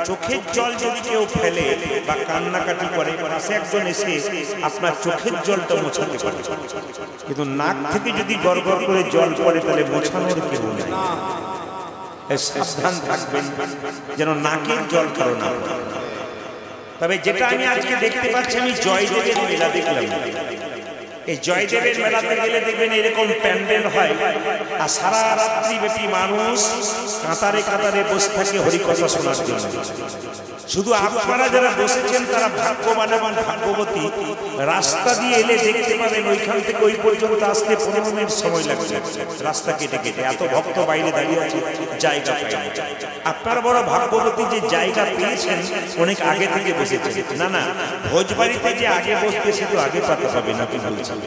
চোখের জল যদি কেউ ফেলে বা কান্নাকাটি করে পাশে একজন এসে আপনার চোখের জলটা মোছাতে পারে, কিন্তু নাক থেকে যদি গড়গড় করে জল পড়ে তাহলে মোছানোর কেউ নেই। সাবধান থাকবেন যেন নাকের জল কারো না। তবে যেটা আমি আজকে দেখতে পাচ্ছি, আমি জয়দেবের মেলা দেখলাম। এই জয়দেবের মেলাতে গেলে দেখবেন এরকম প্যান্ডেল হয়, আর সারা রাত্রি ব্যাপী মানুষ কাতারে কাতারে বসে থাকে হরিকথা শোনার জন্য। শুধু আপনারা যারা বসেছেন তারা ভাগ্যবান এবং ভাগ্যবতী। রাস্তা দিয়ে এলে দেখতে পাবেন ওইখান থেকে ওই পর্যন্ত আসতে 15 মিনিট সময় লাগছে রাস্তা কেটে কেটে। এত ভক্ত বাইরে দাঁড়িয়ে আছে, জায়গা পায়নি। আপনারা বড় ভাগ্যবতী যে জায়গা পেয়েছেন, অনেক আগে থেকে বসেছেন। না না, ভোজবাড়িতে যে আগে বসতে সে তো আগে পাতে হবে না। তুমি বলছেন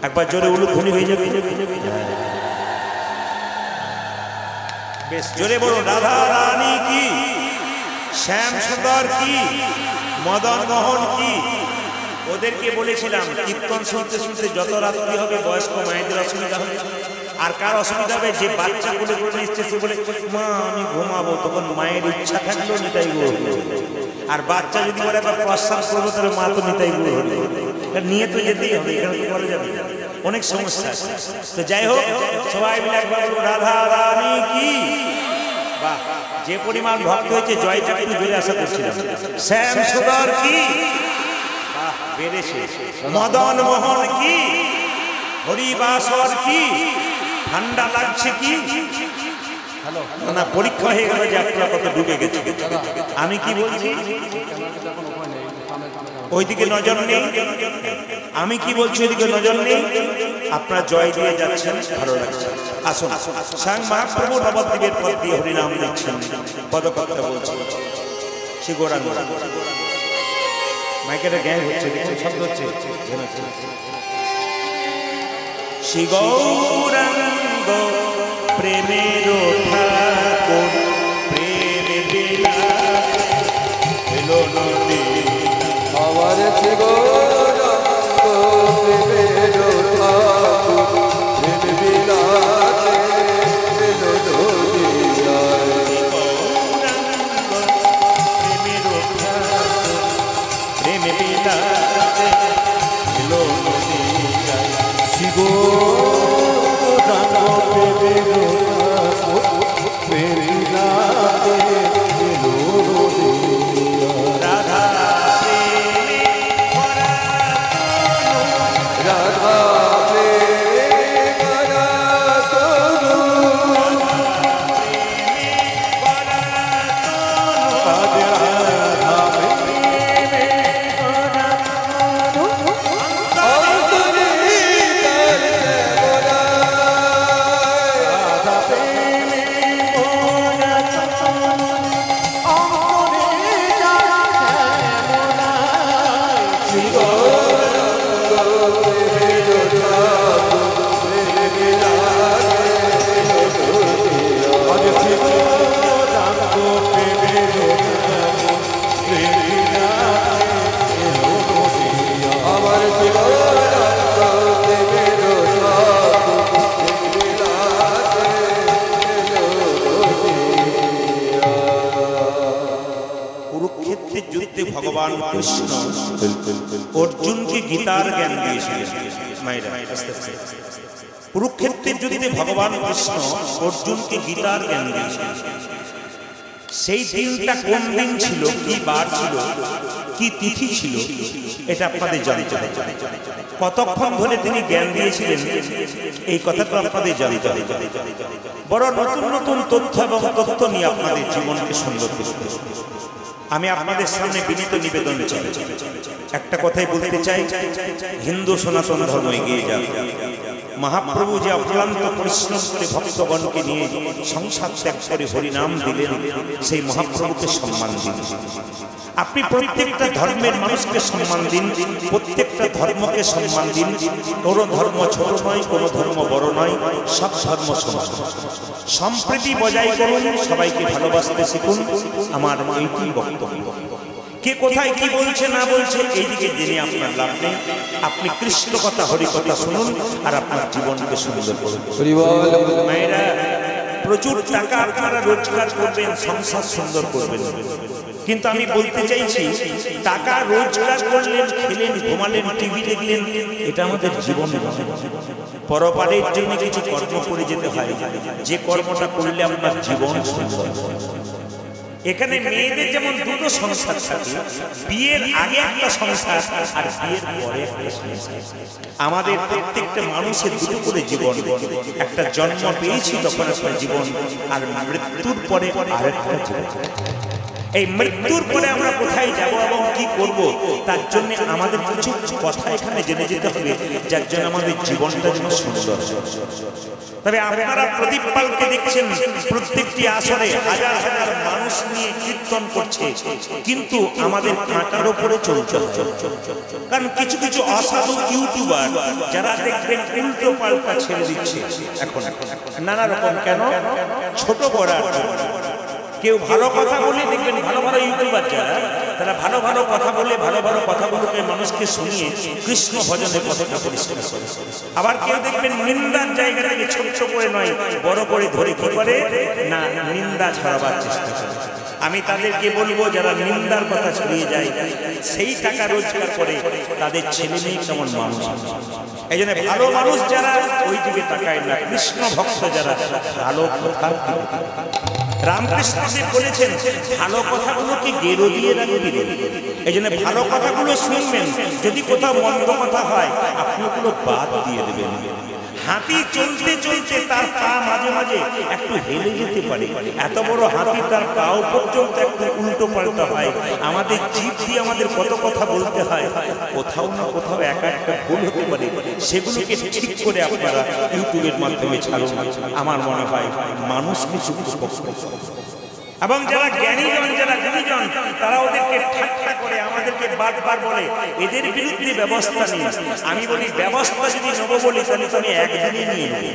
একবার জোরে উলুধ্বনি হয়ে যাবে, বেশ জোরে বলুন রাধা রানী কি, শ্যাম সুন্দর কি, মদন মোহন কি। ওদেরকে বলেছিলাম কীর্তন শুনতে শুনতে যত রাত্রি হবে বয়স্ক মায়েদের অসুবিধা হবে। আর কার অসুবিধা হবে? যে বাচ্চা বলে নিচ্ছে সে বলে মা আমি ঘুমাবো, তখন মায়ের ইচ্ছা থাকলেও নিতাই গো। আর বাচ্চা যদি বলে প্রস্রাব করবো তাহলে মা তো নিতাই গো, নিয়ে তো যেতেই হবে, এখানে তো বলা যাবে অনেক সমস্যা। তো যাই হোক, সবাই মিলে একবার রাধা রানী কি। বাহ, যে পরিমাণ ভক্ত হয়েছে জয়টা একটু জোরে আশা করছিলাম। শ্যাম সুন্দর কি, বাহ বেড়েছে। মদন মোহন কি, হরিবাসর কি, ঠান্ডা লাগছে কি। না পরীক্ষা হয়ে গেল যে আপনার কত ডুবে গেছে। আমি কি বলছি, ওইদিকে নজর নেই। আমি কি বলছি, ওইদিকে নজর নেই। আপনার জয় দিয়ে যাচ্ছেন, ভালো লাগছে। আসুন, স্বয়ং মহাপ্রভু নবদ্বীপের পথ দিয়ে হরিনাম দিচ্ছেন, পদকথা বলছেন। শ্রী গৌরাঙ্গ মাইকের গ্যাং হচ্ছে, দেখছেন শব্দ হচ্ছে। শ্রী গৌরাঙ্গ প্রেমের ঠাকুর, প্রেম বিলাসে এলো নদী। আমার শ্রী গৌরাঙ্গ প্রেমের ঠাকুর, প্রেম বিলাসে এলো নদী। প্রেম বিলাসে এলো নদী। শ্রী গৌরাঙ্গ প্রেমের ঠাকুর, প্রেম কুরুক্ষেত্রের যুদ্ধে ভগবান কৃষ্ণ অর্জুনকে গীতার জ্ঞান দিয়েছিলেন। মায়েরা আস্তে আস্তে, কুরুক্ষেত্রের যুদ্ধে ভগবান কৃষ্ণ অর্জুনকে গীতার জ্ঞান দিয়েছিলেন। সেই দিনটা কোন দিন ছিল, কি বার ছিল, কি তিথি ছিল, এটা আপনাদের জানতে হবে। কতক্ষণ ধরে তিনি জ্ঞান দিয়েছিলেন এই কথাটা আপনাদের জানতে হবে। বড় নতুন নতুন তথ্য এবং তথ্য নিয়ে আপনাদের জীবনকে সুন্দর করতে আমি আপনাদের সামনে বিনীত নিবেদন চাই। একটা কথাই বলতে চাই, হিন্দু সনাতন ধর্ম এগিয়ে যাক। মহাপ্রভু যে অক্লান্ত পরিশ্রম করে ভক্তগণকে নিয়ে সংসার ত্যাগ করে হরিনাম দিলেন, সেই মহাপ্রভুকে সম্মান দিন। আপনি প্রত্যেকটা ধর্মের মানুষকে সম্মান দিন, প্রত্যেকটা ধর্মকে সম্মান দিন। কোনো ধর্ম ছোট নয়, কোনো ধর্ম বড় নয়, সব ধর্ম সমান। সম্প্রীতি বজায় করুন, সবাইকে ভালোবাসতে শিখুন। আমার এইটি বক্তব্য। কে কোথায় কি বলছে না বলছে এইদিকে জেনে আপনার লাভ নেই। আপনি কৃষ্ণ কথা হরি কথা শুনুন আর আপনার জীবনকে সুন্দর করুন। মায়েরা, প্রচুর টাকা আপনারা রোজগার করবেন, সংসার সুন্দর করবেন, কিন্তু আমি বলতে চাইছি টাকা রোজগার করলেন, খেলেন, ঘুমালেন, টিভি দেখলেন, এটা আমাদের জীবন নয়। পরপারের জন্য কিছু কর্ম করে যেতে হয়, যে কর্মটা করলে আপনার জীবন সুন্দর। এখানে মেয়েদের যেমন দুটো সংসার থাকে, বিয়ের আগে একটা সংসার আর বিয়ের পরে একটা সংসার। আমাদের প্রত্যেকটা মানুষের দুটো করে জীবন। একটা জন্ম পেয়েছি তখন একটা জীবন, আর মৃত্যুর পরে আরেকটা জীবন। এই মৃত্যুর পরে আমরা কোথায় যাব এবং কি করব, তার জন্য আমাদের কিছু কথা এখানে জেনে যেতে হবে, যার জন্য আমাদের জীবনটা যেন সুন্দর। তবে আপনারা প্রদীপ পালকে দেখছেন প্রত্যেকটি আসরে হাজার হাজার মানুষ নিয়ে কীর্তন করছে, কিন্তু আমাদের কাঁটার উপরে চলছে। কারণ কিছু কিছু অসাধু ইউটিউবার যারা দেখবেন উল্টো পাল্টা ছেড়ে দিচ্ছে এখন নানা রকম, কেন ছোট বড়। কেউ ভালো কথা বলে দেখবেন, ভালো ভালো ইউটিউবার যারা, তারা ভালো ভালো কথা বলে ভালো ভালো কথাগুলোকে মানুষকে শুনিয়ে কৃষ্ণ ভজনের পথটা পরিষ্কার করে। আবার কেউ দেখবেন নিন্দার জায়গাটাকে ছোট করে নয়, বড় করে ধরে কি করে না, নিন্দা ছড়াবার চেষ্টা করে। আমি তাদেরকে বলবো, যারা নিন্দার কথা ছড়িয়ে যায়, সেই টাকা রোজগার করে তাদের ছেলে মেয়ে কেমন মানুষ। এই জন্য ভালো মানুষ যারা ওই দিকে তাকায় না, কৃষ্ণ ভক্ত যারা ভালো কথা। রামকৃষ্ণদেব বলেছেন ভালো কথাগুলোকে গেরো দিয়ে রাখবেন। এই জন্য ভালো কথাগুলো শুনবেন, যদি কোথাও মন্দ কথা হয় আপনি ওগুলো বাদ দিয়ে দেবেন। হাতি চলতে চলতে তার পা মাঝে মাঝে একটু হেলে যেতে পারে, এত বড় হাতি তার পাও পর্যন্ত একটু উল্টো পাল্টা হয়। আমাদের জিভ দিয়ে আমাদের কত কথা বলতে হয়, কোথাও না কোথাও একা একটা ভুল হতে পারে, সেগুলোকে ঠিক করে আপনারা ইউটিউবের মাধ্যমে ছাড়ুন। আমার মনে হয় মানুষ কিছু এবং যারা জ্ঞানীজন, যারা গুণীজন, তারা ওদেরকে ঠাট্টা করে আমাদেরকে বারবার বলে এদের বিরুদ্ধে ব্যবস্থা নিয়ে। আমি বলি ব্যবস্থা যদি নেবো বলি তাহলে তো আমি একদিনই নিয়ে নেব,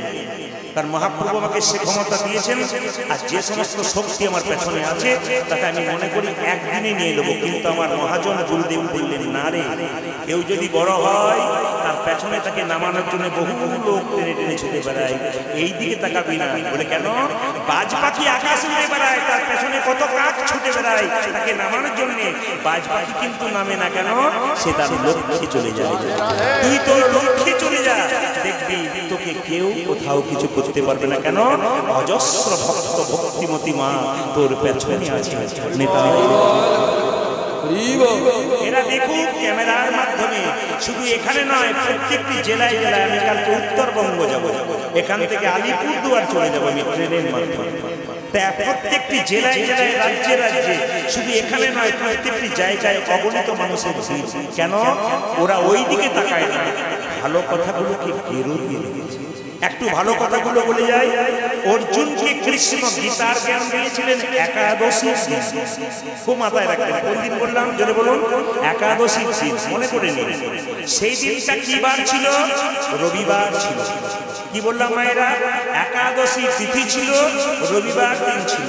কারণ মহাপ্রভু আমাকে সে ক্ষমতা দিয়েছেন। আর যে সমস্ত শক্তি আমার পেছনে আছে তাতে আমি মনে করি একদিনে নিয়ে নেবো। কিন্তু আমার মহাজন গুরুদেব বললেন, না রে, কেউ যদি বড় হয় তার পেছনে তাকে নামানোর জন্য বহু বহু লোক টেনে টেনে ছুটে বেড়ায়, এই দিকে তাকাবি না। বলে কেন? বাজ পাখি আকাশে উড়ে বেড়ায়, তার পেছনে কত কাক ছুটে বেড়ায় তাকে নামানোর জন্য। বাজ পাখি কিন্তু নামে না, কেন? সে তার লক্ষ্যে চলে যায়। তুই তোর লক্ষ্যে চলে যা, দেখবি তোকে কেউ কোথাও কিছু করতে পারবে না। কেন? অজস্র ভক্ত ভক্তিমতী মা তোর পেছনে আছে। এরা দেখুক ক্যামেরার মাধ্যমে, শুধু এখানে নয়, প্রত্যেকটি জেলায় জেলায়। আমি কালকে উত্তরবঙ্গ যাব, এখান থেকে আলিপুরদুয়ার চলে যাবো আমি ট্রেনের মাধ্যমে। প্রত্যেকটি জেলায় জেলায়, রাজ্যে রাজ্যে, শুধু এখানে নয়, প্রত্যেকটি জায়গায় অগণিত মানুষের ভিড়। কেন? ওরা ওই দিকে তাকায় না, ভালো কথাগুলোকে গেরো দিয়ে রেখেছে। একটু ভালো কথাগুলো বলে যায়। অর্জুনকে কৃষ্ণ গীতার জ্ঞান দিয়েছিলেন একাদশী দিন। খুব মাথায় রাখবেন, কোন দিন বললাম জোরে বলুন? একাদশী দিন, মনে করে নিন। সেই দিনটা কি বার ছিল? রবিবার ছিল। কি বললাম মায়েরা? একাদশী তিথি ছিল, রবিবার দিন ছিল।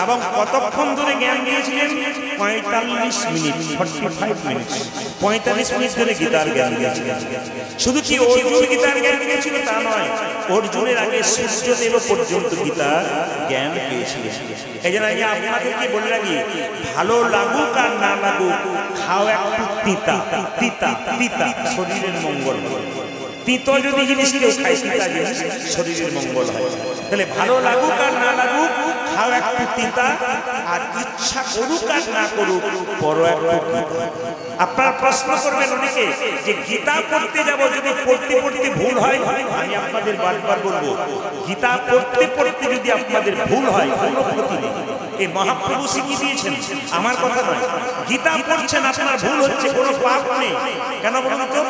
এবং কতক্ষণ ধরে জ্ঞান দিয়েছিলেন? 45 মিনিট, 45 মিনিট। 45 মিনিট ধরে গীতার জ্ঞান দিয়েছিলেন। শুধু কি অর্জুন গীতার জ্ঞান দিয়েছিল তা নয়, অর্জুনের আগে সূর্যদেব পর্যন্ত গীতার জ্ঞান পেয়েছিলেন। এই জন্য আমি আপনাদেরকে বলে রাখি, ভালো লাগুক আর না লাগুক, খাও একটু তিতা তিতা তিতা, শরীরের মঙ্গল হয়। তিতো যদি জিনিস কেউ খায়, তিতা জিনিস শরীরের মঙ্গল হয়। তাহলে ভালো লাগুক আর না লাগুক, খাও একটু তিতা, আর ইচ্ছা করুক আর না করুক, পড়ো একটু গীতা। আপনারা প্রশ্ন করবেন অনেকে যে গীতা পড়তে যাব, যদি পড়তে পড়তে ভুল হয়, আমি আপনাদের বারবার বলবো, গীতা পড়তে পড়তে যদি আপনাদের ভুল হয়, কোনো ক্ষতি নেই। এই মহাপ্রভু শিখিয়ে দিয়েছেন, আমার কথা নয়। গীতা পড়ছেন, আপনার ভুল হচ্ছে, কোনো পাপ নেই। কেন বলুন তো?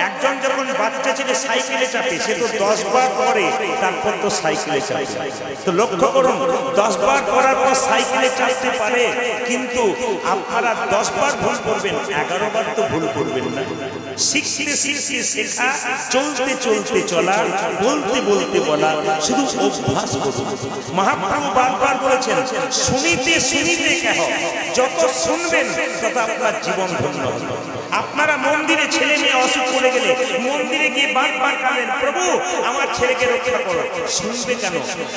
একজন যখন বাচ্চা ছেলে সাইকেলে চাপে, সে তো 10 বার পরে, তারপর তো সাইকেলে চাপে। তো লক্ষ্য করুন, 10 বার করার পর সাইকেলে চাপতে পারে, কিন্তু আপনারা 10 বার ভুল করবেন, 11 বার তো ভুল করবেন না। শিখতে শিখতে শেখা, চলতে চলতে চলা, বলতে বলতে বলা, শুধু অভ্যাস করুন। মহাপ্রভু বারবার বলেছেন, শুনিতে শুনিতে কেহ, যত শুনবেন তত আপনার জীবন ধন্য হবে। আপনারা মন্দিরে ছেলে মেয়ে অসুখ করে গেলে মন্দিরে গিয়ে বারবার কাঁদেন, প্রভু আমার ছেলেকে রক্ষা করো। শুনবে কেন?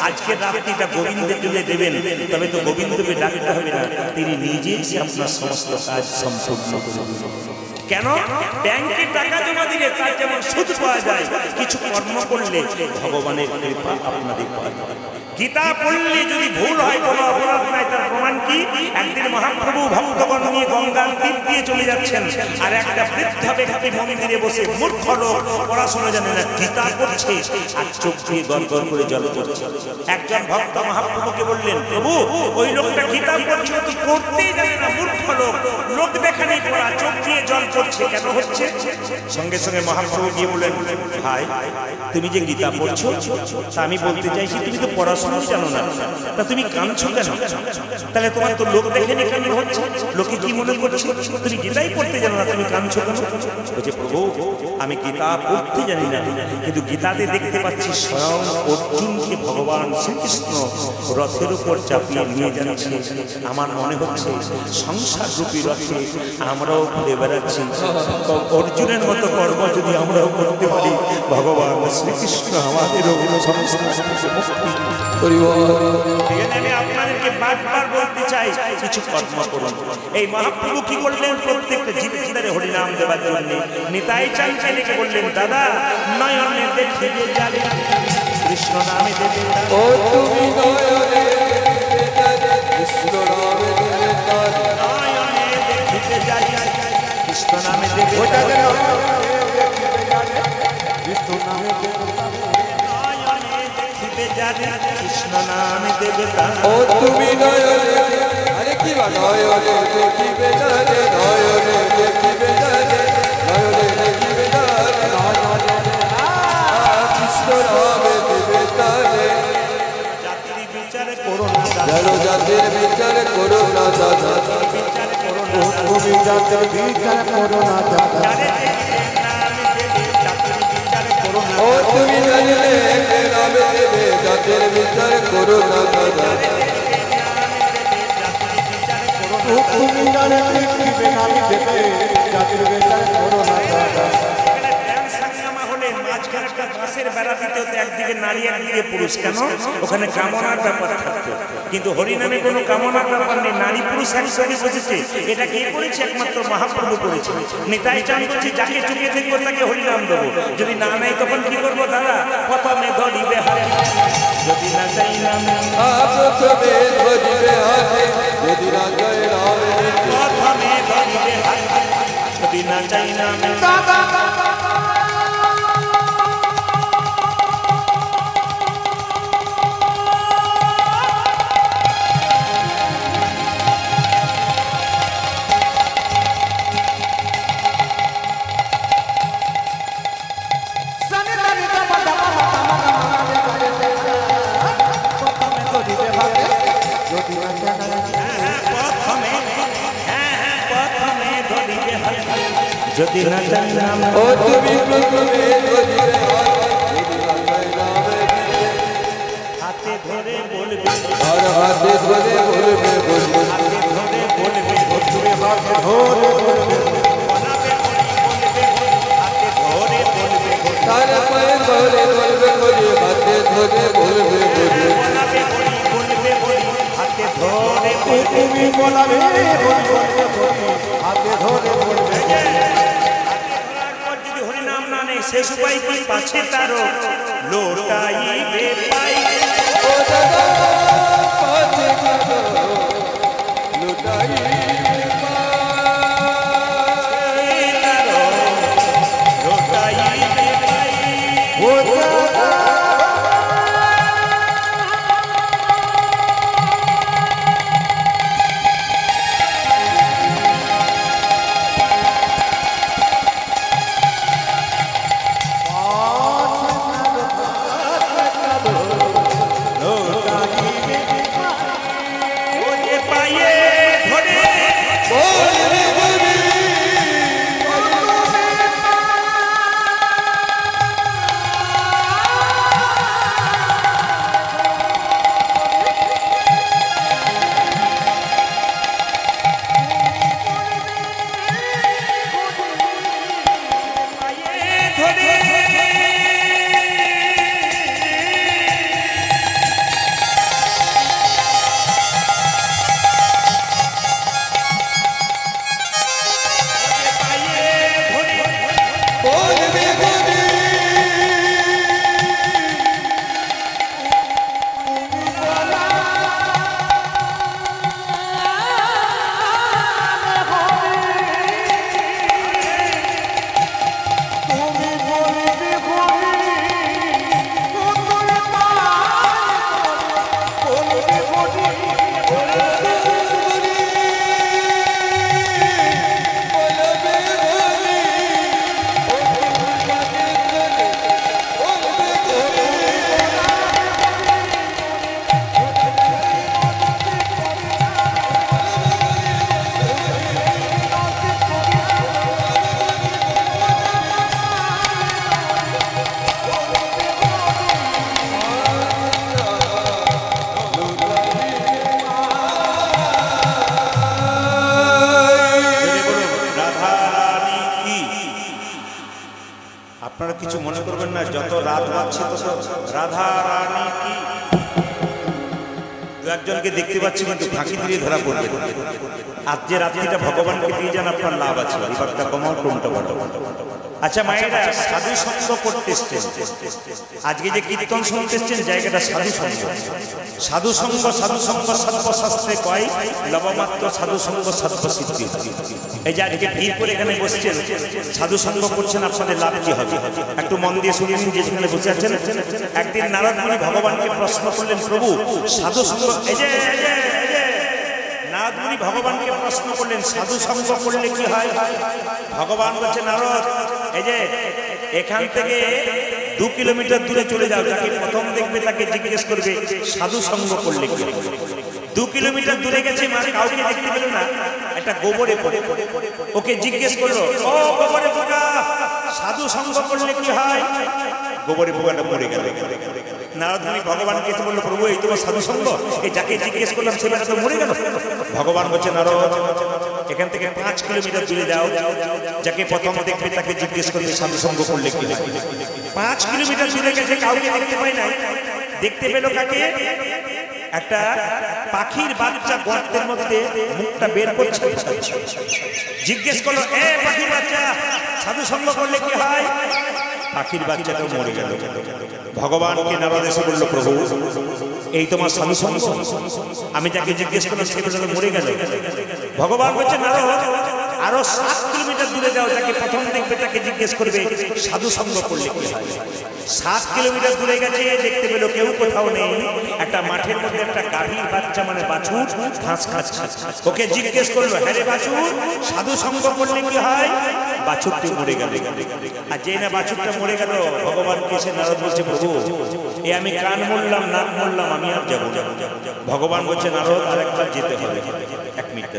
আজকের রাত্রিটা গোবিন্দের জন্য দেবেন, তবে তো গোবিন্দকে ডাকতে হবে না, তিনি নিজেই আপনার সমস্ত কাজ সম্পূর্ণ করবেন। কেন? ব্যাংকে টাকা জমা দিলে তার যেমন সুদ পাওয়া যায়, কিছু কর্ম করলে ভগবানের কৃপা আপনাদের পাওয়া যায়। গীতা পড়লে যদি ভুল হয়, কোনো অপরাধ নাই। তার প্রমাণ কি? একদিন মহাপ্রভু ভক্তগণ নিয়ে গঙ্গার তীর দিয়ে চলে যাচ্ছেন, আর একটা বৃদ্ধ ব্যক্তি মন্দিরে বসে, মূর্খ লোক, পড়াশোনা জানে না, গীতা পড়ছে আর চোখ দিয়ে গড় গড় করে জল পড়ছে। একজন ভক্ত মহাপ্রভুকে বললেন, প্রভু ওই লোকটা গীতা পড়ছে, তো পড়তেই জানে না, মূর্খ লোক, লোক দেখানি পড়া, চোখ দিয়ে জল পড়ছে, কেন হচ্ছে? সঙ্গে সঙ্গে মহাপ্রভু গিয়ে বললেন, ভাই তুমি যে গীতা পড়ছো, তা আমি বলতে চাইছি তুমি তো পড়াশোনা জানো না, তা তুমি কাঁদছো কেন? তাহলে তোমার তো লোক দেখেনি কেন হচ্ছে? লোকে কি মনে করছে? তুমি গীতাই পড়তে জানো না, তুমি কাঁদছো কেন? বলছে, প্রভু আমি গীতা পড়তে জানি না, কিন্তু গীতাতে দেখতে পাচ্ছি স্বয়ং অর্জুনকে ভগবান শ্রীকৃষ্ণ রথের উপর চাপিয়ে নিয়ে যাচ্ছে। আমার মনে হচ্ছে সংসার রূপী রথে আমরাও ঘুরে বেড়াচ্ছি। অর্জুনের মতো কর্ম যদি আমরাও করতে পারি, ভগবান শ্রীকৃষ্ণ আমাদের সমস্ত আমি আপনাদেরকে বারবার বলতে চাই, কিছু কর্ম করুন। এই মহাপ্রভু কি করলেন? প্রত্যেকটা জীবের হরিনাম দেবার জন্য নিতাই চাঁচাইকে বললেন, দাদা নয়নে দেখিবে জালি, কৃষ্ণ নামে দেবে, ও তুমি নয়নে কৃষ্ণ নামে দেবে, নয়নে দেখিবে জালি, কৃষ্ণ নামে দেবে, কৃষ্ণ নামে দেবে, ও তুমি নয়নে, আরে কি বা নয়নে দেখিবে জানে, নয়নে দেখিবে জানে, নয়নে দেখিবে জানে, কৃষ্ণ নামে দেবে তারে, জাতির বিচার করো না, যেন জাতির বিচার করো না দাদা, তুমি জাতির বিচার করো না দাদা, ও তুমি জানিলে নামে দেবে, জাতির বিচার করো না দাদা, তুমি জানে পৃথিবী নামে দেবে, জাতির বিচার করো না দাদা। একদিকে নারী একদিকে পুরুষ, কেন? ওখানে কামনার ব্যাপার থাকতো, কিন্তু হরিনামে কোনো কামনার ব্যাপার নেই, নারী পুরুষ একসঙ্গে বসেছে। এটা কে করেছে? একমাত্র মহাপ্রভু করেছে। নিতাই চাঁদ বলছে, যাকে চুকে দেখবো তাকে হরিনাম দেবো, যদি না নেই তখন কি করবো? দাদা প্রথমে ধরিবে হাতে, যদি না চাই নামে, প্রথমে ধরিবে হাতে, যদি না চাই নামে, প্রথমে ধরিবে হাতে, যদি না চাই নামে, যদি না চাই নামে, ও তুমি প্রথমে ধরিবে হাতে, হাতে ধরে বলবে, আর হাতে ধরে বলবে, হাতে ধরে বলবে, তুমি হাতে ধরে বলবে, বলাবে বলতে তুমি বলাবে বলি বলতে বলি হাতে ধরে বলবে যদি হরিনাম না নেই শেষ উপায় কি পাছে তারও লোটাইবে পাই ও দাদা পাছে তারও লোটাইবে আপনারা কিছু মনে করবেন না, যত রাত বাড়ছে তত রাধা রানী কি দু একজনকে দেখতে পাচ্ছি কিন্তু ফাঁকি দিয়ে ধরা পড়বে। আজ যে রাত্রিটা ভগবানকে দিয়ে যান আপনার লাভ আছে, বিভাগটা কমাও কোনটা বলো। আচ্ছা মায়েরা সাধু সঙ্গ করতে এসছেন, আজকে যে কীর্তন শুনতে এসছেন জায়গাটা সাধু সঙ্গ। সাধু সঙ্গ সর্বশাস্ত্রে কয় লবমাত্র সাধু সঙ্গ সর্বসিদ্ধি। এই যে আজকে ভিড় করে এখানে বসছেন সাধু সঙ্গ করছেন, আপনাদের লাভ কি হবে একটু মন দিয়ে শুনে নিন। যেখানে বসে আছেন, একদিন নারদ মুনি ভগবানকে প্রশ্ন করলেন, প্রভু সাধু সঙ্গ, এই যে নারদ মুনি ভগবানকে প্রশ্ন করলেন সাধু সঙ্গ করলে কি হয়? ভগবান বলছে নারদ, এই যে এখান থেকে 2 কিলোমিটার দূরে চলে যাও, যাকে প্রথম দেখবে তাকে জিজ্ঞেস করবে সাধু সঙ্গ করলে কি হয়। 2 কিলোমিটার দূরে গেছে, মানে কাউকে দেখতে পেল না, একটা গোবরে পড়ে ওকে জিজ্ঞেস করলো, ও গোবরে পোকা সাধু সঙ্গ করলে কি হয়? গোবরে পোকাটা মরে গেল। নারদ মুনি ভগবানকে এসে বললো, প্রভু এই তোমার সাধু সঙ্গ, এই যাকে জিজ্ঞেস করলাম সে বেটা তো মরে গেল। ভগবান বলছে নারদ, এখান থেকে 5 কিলোমিটার দূরে যাও, যাকে প্রথম দেখবে তাকে জিজ্ঞেস করবে সাধু সঙ্গ করলে কি হয়। 5 কিলোমিটার দূরে গেছে, কাউকে দেখতে পাই না, দেখতে পেল কাকে? একটা পাখির বাচ্চা গর্তের মধ্যে মুখটা বের করছে। জিজ্ঞেস করলো, এ পাখির বাচ্চা সাধু সঙ্গ করলে কি হয়? পাখির বাচ্চাটাও মরে গেল। ভগবানকে নারদ এসে বলল, প্রভু এই তোমার সাধু সঙ্গ, আমি যাকে জিজ্ঞেস করলাম সে বেটা মরে গেল। ভগবান বলছে নারদ, আরো 7 কিলোমিটার দূরে যাও, যাকে প্রথম দেখবে তাকে জিজ্ঞেস করবে সাধু সঙ্গ করলে কি হয়। 7 কিলোমিটার দূরে গেছে, দেখতে পেল কেউ কোথাও নেই, একটা মাঠের মধ্যে একটা গাভীর বাচ্চা মানে বাছুর ঘাস খাচ্ছে। ওকে জিজ্ঞেস করলো, হ্যাঁ রে বাছুর সাধু সঙ্গ করলে কি হয়? বাছুরটি মরে গেল। আর যেই না বাছুরটা মরে গেল, ভগবানকে এসে নারদ বলছে, প্রভু এ আমি কান মরলাম নাক মরলাম, আমি আর যাবো। ভগবান বলছে, নারদ আরেকবার যেতে হবে, 1 মিনিট।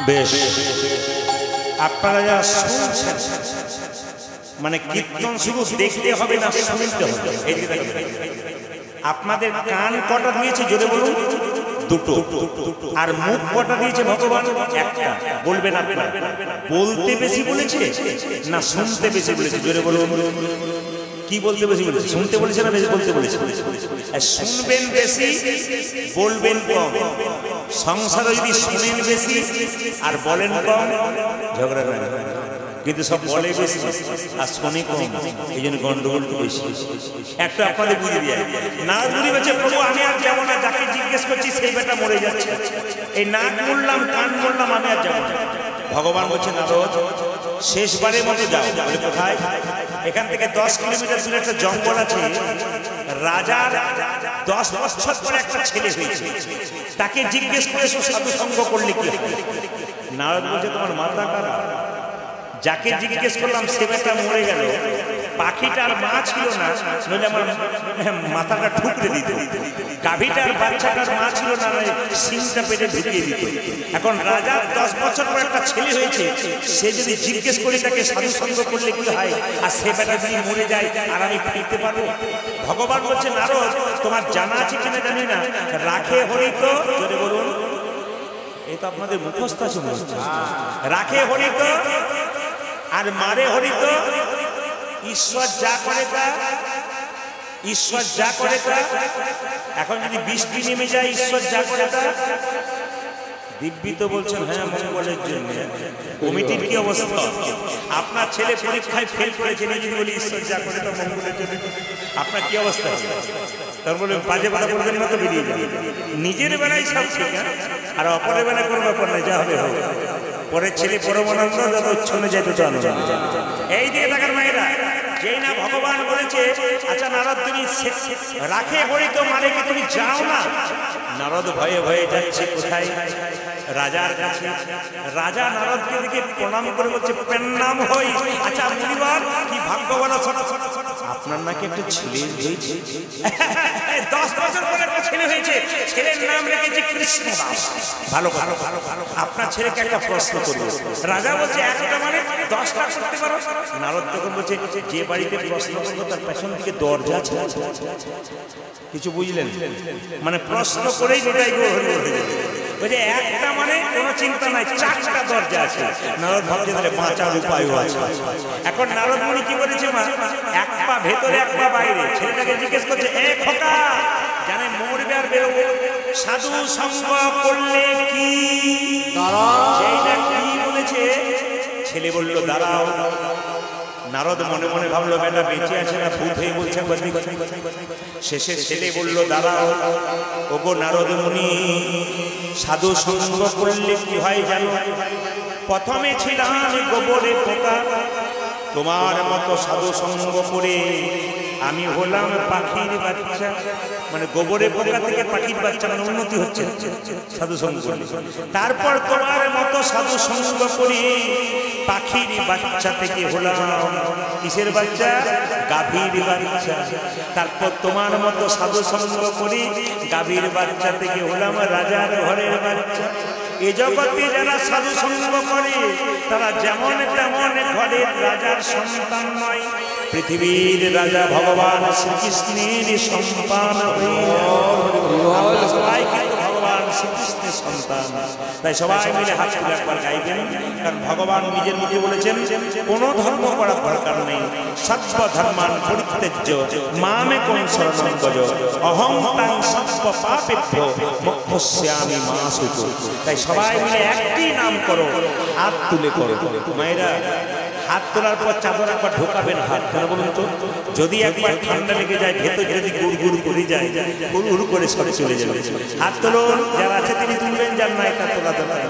বেশ, আপনারা যারা শুনছেন, মানে কীর্তন শুধু দেখতে হবে না, শুনতে হবে। এই যে আপনাদের কান কটা দিয়েছে জোরে বলুন? দুটো। আর মুখ কটা দিয়েছে ভগবান? একটা। বলবেন আপনারা বলতে বেশি বলেছে না শুনতে বেশি বলেছে? জোরে বলুন। কি বলতে বেশি বলেছে? শুনতে বলেছে না বেশি বলতে বলেছে? শুনবেন বেশি, বলবেন কম। সংসারে যদি শুনেন বেশি আর বলেন কম, ঝগড়া না। কিন্তু সব বলে বেশি আর শোনে কম, এই জন্য গন্ডগোলটা বেশি। একটা আপনাদের বুঝে দিয়ে নারদ মুনি বলছে, প্রভু আমি আর যাবো না, যাকে জিজ্ঞেস করছি সেই বেটা মরে যাচ্ছে। এই নাক মুড়লাম, কান মুড়লাম, আমি আর যাবো না। ভগবান বলছে, নারদ শেষবারের মতো যাও। বলে কোথায়? এখান থেকে 10 কিলোমিটার দূরে একটা জঙ্গল আছে। রাজার 10 বছর পরে একটা ছেলে হয়েছে, তাকে জিজ্ঞেস করে সাধু সঙ্গ করলে কি? নারদ বলছে, তোমার মাথা খারাপ? যাকে জিজ্ঞেস করলাম সে বেটা মরে গেল, পাখিটার মা ছিল না, নইলে আমার মাথাটা ঠুকরে দিত। গাভীটার বাচ্চাটার মা ছিল না, সিংটা পেটে ঢুকিয়ে দিত। এখন রাজার 10 বছর পর একটা ছেলে হয়েছে, সে যদি জিজ্ঞেস করি তাকে সাধু সঙ্গ করলে কি হয়, আর সে বেটা যদি মরে যায় আর আমি ফিরতে পারবো? ভগবান বলছে, নারদ তোমার জানা আছে কিনা জানি না, রাখে হরিত, যদি বলুন, এই তো আপনাদের মুখস্থ আছে, রাখে হরিত আর মারে হরিত। ঈশ্বর যা করে তা, ঈশ্বর যা করে তা। এখন যদি বৃষ্টি নেমে যায়, ঈশ্বর যা করে তা। দিব্যি তো বলছেন হ্যাঁ মঙ্গলের জন্য। কমিটির কি অবস্থা? আপনার ছেলে পরীক্ষায় ফেল করেছে, নিজে বলি ঈশ্বর যা করে তা মঙ্গলের জন্য। আপনার কি অবস্থা? তার বলে বাজে কথা বলবেন না তো বেরিয়ে যাবে। নিজের বেলায় সব ঠিক, আর অপরের বেলায় কোনো ব্যাপার নাই, যা হবে হবে। পরের ছেলে পরমানন্দ, যত উচ্ছন্নে যেত তো আনন্দ। এই দিকে থাকার মায়েরা, যেই না ভগবান বলেছে, আচ্ছা নারদ তুমি রাখে হরি তো মারে কি তুমি যাও না? নারদ ভয়ে ভয়ে যাচ্ছে কোথায়? রাজার কাছে। রাজা নারদকে দেখে প্রণাম করে বলছে, প্রণাম হই। আচ্ছা মুনিবর কি ভাগ্য বলো, আপনার নাকি একটা ছেলে হয়েছে। 10 বছর পরে একটা ছেলে হয়েছে, ছেলের নাম রেখেছে কৃষ্ণদাস। ভালো ভালো ভালো ভালো। আপনার ছেলেকে একটা প্রশ্ন করবো। রাজা বলছে, একটা মানে 10টা করতে পারো? নারদ তখন বলছে, যে বাড়িতে প্রশ্ন করবো তার পেছন থেকে দরজা আছে। কিছু বুঝলেন? মানে প্রশ্ন করেই গোটাই বলছে একটা মানে কোনো চিন্তা নাই, 4টা দরজা আছে। নারদ ভাবছে তাহলে বাঁচার উপায়ও আছে। এখন নারদ মুনি কি বলেছে, মা এক পা ভেতরে এক পা বাইরে। ছেলেটাকে জিজ্ঞেস করছে, এ খোকা জানে মরবে আর বেরোবে, সাধু সঙ্গ করলে কি? সেইটা কি বলেছে? ছেলে বলল দাঁড়াও। নারদ মনে মনে ভাবলো বেটা বেঁচে আছে না ভূত হয়ে বলছে। শেষে ছেলে বলল দাঁড়াও, ওগো নারদ মুনি, সাধু সঙ্গ করলে কি হয় জানো? প্রথমে ছিলাম গোবরে পোকা, তোমার মতো সাধু সঙ্গ করে আমি হলাম পাখির বাচ্চা। মানে গোবরে পোকা থেকে পাখির বাচ্চা, মানে উন্নতি হচ্ছে সাধু সঙ্গ করলে। তারপর তোমার মতো সাধু সঙ্গ করে পাখির বাচ্চা থেকে হলাম কিসের বাচ্চা? গাভীর বাচ্চা। তারপর তোমার মতো সাধু সঙ্গ করে গাভীর বাচ্চা থেকে হলাম রাজার ঘরের বাচ্চা। এ জগতে যারা সাধু সঙ্গ করে তারা যেমন তেমন ঘরের রাজার সন্তান নয়, পৃথিবীর রাজা ভগবান শ্রীকৃষ্ণের সন্তান। সবাই কিন্তু ভগবান শ্রীকৃষ্ণের সন্তান। তাই সবাই মিলে হাত তুলে একবার গাইবেন, কারণ ভগবান নিজের মুখে বলেছেন কোনো ধর্ম করার দরকার নেই। সর্ব ধর্মান পরিত্যজ্য মামেকং শরণং ব্রজ, অহং তাং সর্ব পাপেভ্যো মোক্ষয়িষ্যামি মা শুচি। তাই সবাই মিলে একটি নাম করো, হাত তুলে করো। মায়েরা হাত তোলার পর চাদর একবার ঢোকাবেন হাত, কেন বলুন তো? যদি একবার ঠান্ডা লেগে যায়, ভেতর যদি গুড় করে যায়, গুড় করে সরে চলে যাবে। হাত তুলুন, যারা আছে তিনি তুলবেন, যার না একটা তোলা দরকার।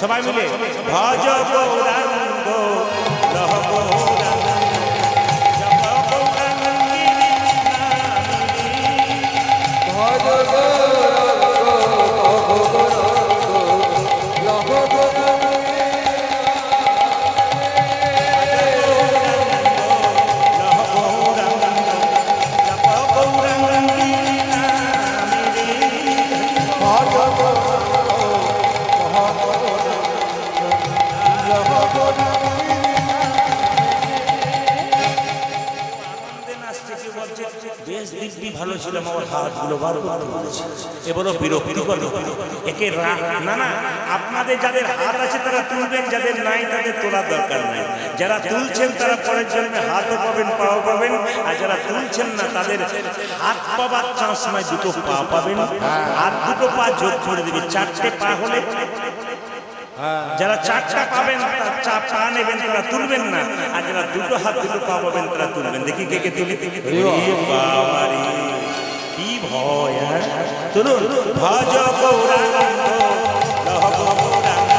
সবাই মিলে ভজ গৌরাঙ্গ লহ গৌরাঙ্গ জপ গৌরাঙ্গী ভজ আসছে কেউ বলছে বেশ দিব্যি ভালো ছিল, আমার হাতগুলো বারবার বলছে এবারও বিরক্তিকর। একে না না, আপনাদের যাদের হাত আছে তারা তুলবেন, যাদের নাই তাদের তোলার দরকার নাই। যারা তুলছেন তারা পরের জন্য হাতও পাবেন, পাও পাবেন, আর যারা তুলছেন না তাদের হাত পাবার চান্স নয়, দুটো পা পাবেন। আর দুটো পা যোগ করে দেবে, 4টে পা হলে যারা 4টা পাবেন তারা পা নেবেন, তারা তুলবেন না। আর যারা দুটো হাত দুটো পা পাবেন তারা তুলবেন। দেখি কে কে তুলি। কি ভয়! তুলুন। ভজ গৌরাঙ্গ লহ গৌরাঙ্গ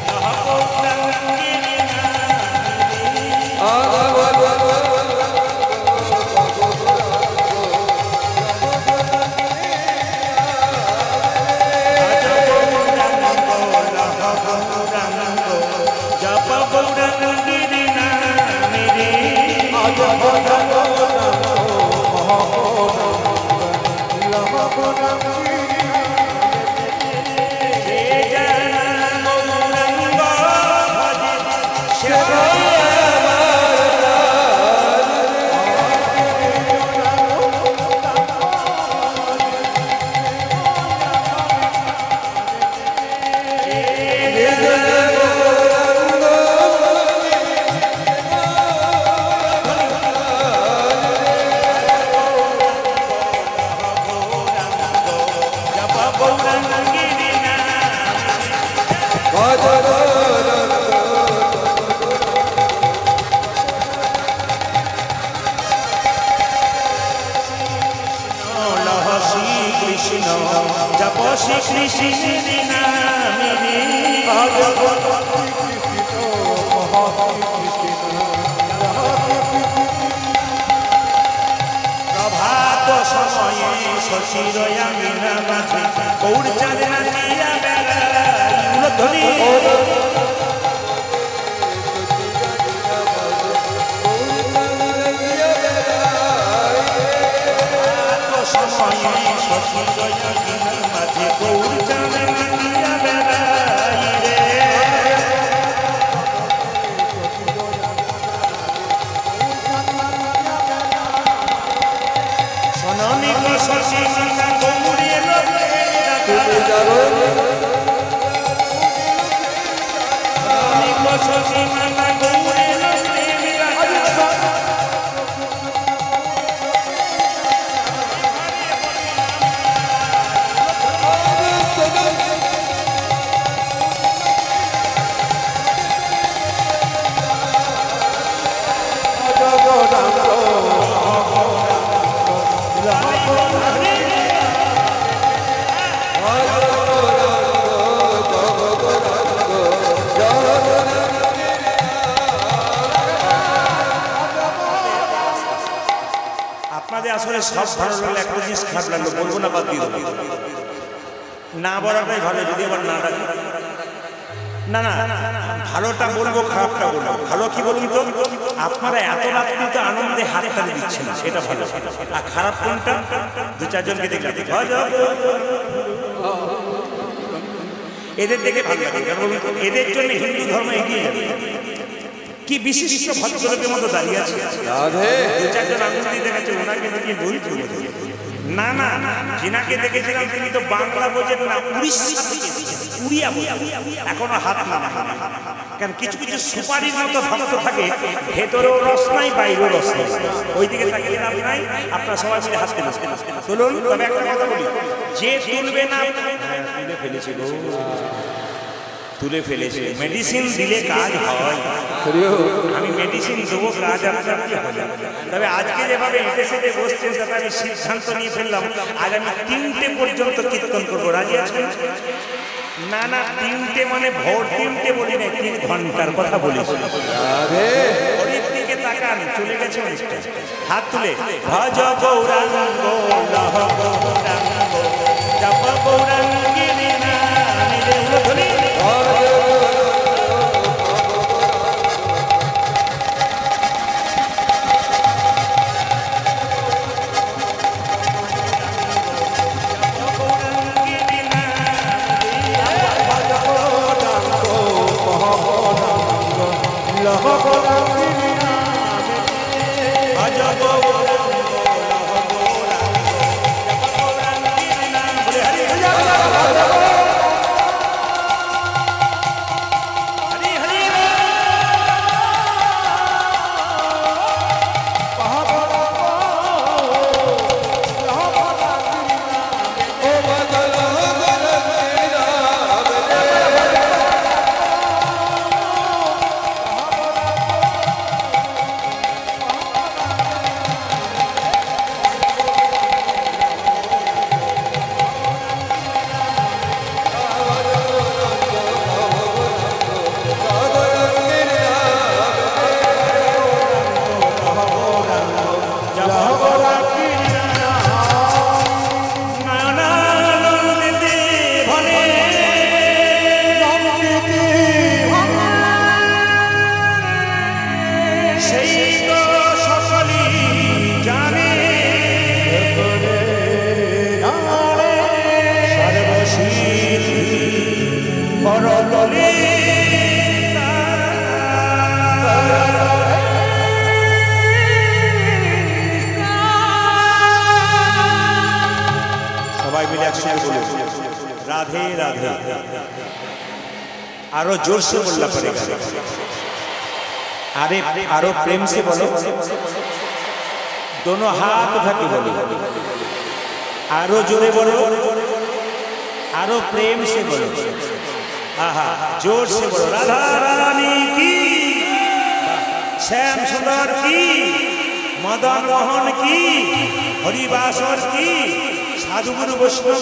লহ গৌরাঙ্গিনী জপ শ্রী কৃষ্ণ নামে প্রভাত সময়ে শশীর আঙিনা মাঝে গৌর চাঁদ নাচিয়া বেড়ায় ধরি সময়ে শশীর আঙিনা মাঝে গৌর চাঁদ নাচিয়া বেড়ায় রে। শোনি গো শশী মাতা গৌরীর লোকে শশী মাতা গৌরীর লোকে আসলে সব ভালো লাগলো, একটা জিনিস খারাপ লাগলো, বলবো না, বাদ দিয়ে দেবো। না বলাটাই ভালো, যদি আবার না ডাকি। না না, ভালোটা বলবো, খারাপটা বলবো। ভালো কি বলুন তো, আপনারা এত রাত্রিতে আনন্দে হাত তালি দিচ্ছেন, সেটা ভালো। আর খারাপ কোনটা? 2-4 জনকে দেখলাম এদের দেখে ভালো লাগে, এদের জন্য হিন্দু ধর্ম এগিয়ে যাবে। কি বিশিষ্ট ভদ্রলোকের মতো দাঁড়িয়ে আছে, 2-4 জন আঙুল দিয়ে দেখাচ্ছে ওনাকে নাকি বই তুলে। না না, যিনাকে দেখেছিলাম তিনি তো বাংলা বোঝেন না, উড়িষ্যা থেকে উড়িয়া বোঝেন, এখনো হাত না। কারণ কিছু কিছু সুপারির মতো ভক্ত থাকে, ভেতরেও রস নাই, বাইরেও রস নাই, ওই দিকে তাকিয়ে লাভ নাই। আপনারা সবাই মিলে হাসতে হাসতে তুলুন। তবে একটা কথা বলি, যে তুলবে না তুলে ফেলেছিল, তুলে ফেলেছে। মেডিসিন দিলে কাজ হয়, আমি মেডিসিন দেবো, কাজ আপনার কি হবে। তবে আজকে যেভাবে এসে বসছেন তাতে আমি সিদ্ধান্ত নিয়ে ফেললাম, আজ আমি 3টে পর্যন্ত কীর্তন করবো। রাজি আছেন? না না, 3টে মানে ভোর 3টে বলি না, 3 ঘন্টার কথা বলেছি। ওর দিকে তাকান, চলে গেছে অনেকটা। হাত তুলে ভজ গৌরাঙ্গ লহ গৌরাঙ্গ জপ গৌরাঙ্গিনী নামে রে উলধনি। ভজ গৌরাঙ্গ একসঙ্গে বলুন राधे राधे आरो जोर से बोलना पड़ेगा अरे आरो प्रेम से बोलो दोनों हाथ उठा के बोलो आरो जोरे बोलो आरो प्रेम से बोलो आहा जोर से बोलो राधा रानी की श्याम सुंदर की मदन मोहन की हरिवासर की साधु गुरु वैष्णव